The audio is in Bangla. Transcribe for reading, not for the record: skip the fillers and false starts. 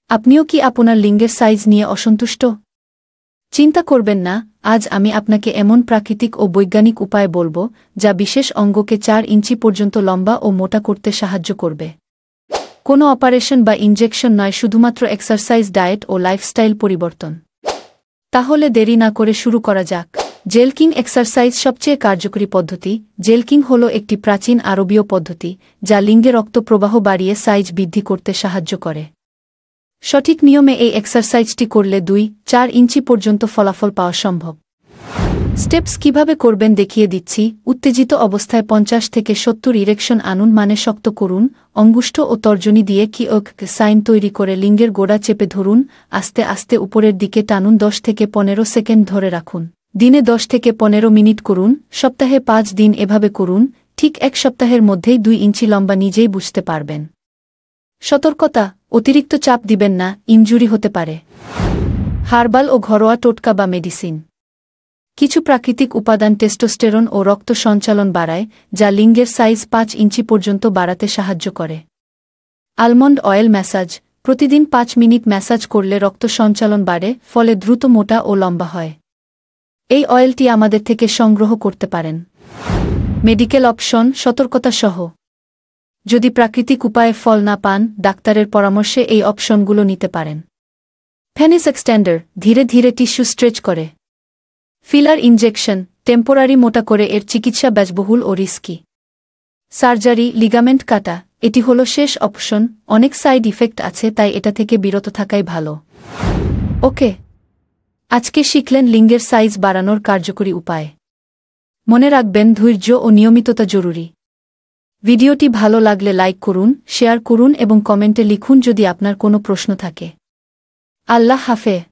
আপনিও কি আপনার লিঙ্গের সাইজ নিয়ে অসন্তুষ্ট? চিন্তা করবেন না, আজ আমি আপনাকে এমন প্রাকৃতিক ও বৈজ্ঞানিক উপায় বলবো যা বিশেষ অঙ্গকে 4 ইঞ্চি পর্যন্ত লম্বা ও মোটা করতে সাহায্য করবে। কোনো অপারেশন বা ইনজেকশন নয়, শুধুমাত্র এক্সারসাইজ, ডায়েট ও লাইফস্টাইল পরিবর্তন। তাহলে দেরি না করে শুরু করা যাক। জেলকিং এক্সারসাইজ সবচেয়ে কার্যকরী পদ্ধতি। জেলকিং হল একটি প্রাচীন আরবীয় পদ্ধতি যা লিঙ্গে রক্ত প্রবাহ বাড়িয়ে সাইজ বৃদ্ধি করতে সাহায্য করে। সঠিক নিয়মে এই এক্সারসাইজটি করলে 2-4 ইঞ্চি পর্যন্ত ফলাফল পাওয়া সম্ভব। স্টেপস কিভাবে করবেন দেখিয়ে দিচ্ছি। উত্তেজিত অবস্থায় 50 থেকে 70 ইরেকশন আনুন, মানে শক্ত করুন। অঙ্গুষ্ঠ ও তর্জনী দিয়ে কিওক সাইন তৈরি করে লিঙ্গের গোড়া চেপে ধরুন। আস্তে আস্তে উপরের দিকে টানুন। 10 থেকে 15 সেকেন্ড ধরে রাখুন। দিনে 10 থেকে 15 মিনিট করুন। সপ্তাহে 5 দিন এভাবে করুন। ঠিক 1 সপ্তাহের মধ্যেই 2 ইঞ্চি লম্বা নিজেই বুঝতে পারবেন। সতর্কতা: অতিরিক্ত চাপ দিবেন না, ইনজুরি হতে পারে। হার্বাল ও ঘরোয়া টোটকা বা মেডিসিন। কিছু প্রাকৃতিক উপাদান টেস্টোস্টেরন ও রক্ত সঞ্চালন বাড়ায়, যা লিঙ্গের সাইজ 5 ইঞ্চি পর্যন্ত বাড়াতে সাহায্য করে। Almond oil massage. প্রতিদিন 5 মিনিট ম্যাসাজ করলে রক্ত সঞ্চালন বাড়ে, ফলে দ্রুত মোটা ও লম্বা হয়। এই অয়েলটি আমাদের থেকে সংগ্রহ করতে পারেন। মেডিকেল অপশন সতর্কতা সহ। যদি প্রাকৃতিক উপায়ে ফল না পান, ডাক্তারের পরামর্শে এই অপশনগুলো নিতে পারেন। পেনিস এক্সটেন্ডার ধীরে ধীরে টিস্যু স্ট্রেচ করে। ফিলার ইনজেকশন টেম্পোরারি মোটা করে, এর চিকিৎসা ব্যয়বহুল ও রিস্কি। সার্জারি লিগামেন্ট কাটা, এটি হলো শেষ অপশন। অনেক সাইড ইফেক্ট আছে, তাই এটা থেকে বিরত থাকাই ভালো। ওকে, আজকে শিখলেন লিঙ্গের সাইজ বাড়ানোর কার্যকরী উপায়। মনে রাখবেন, ধৈর্য ও নিয়মিততা জরুরি। ভিডিওটি ভালো লাগলে লাইক করুন, শেয়ার করুন এবং কমেন্টে লিখুন যদি আপনার কোনো প্রশ্ন থাকে। আল্লাহ হাফেজ।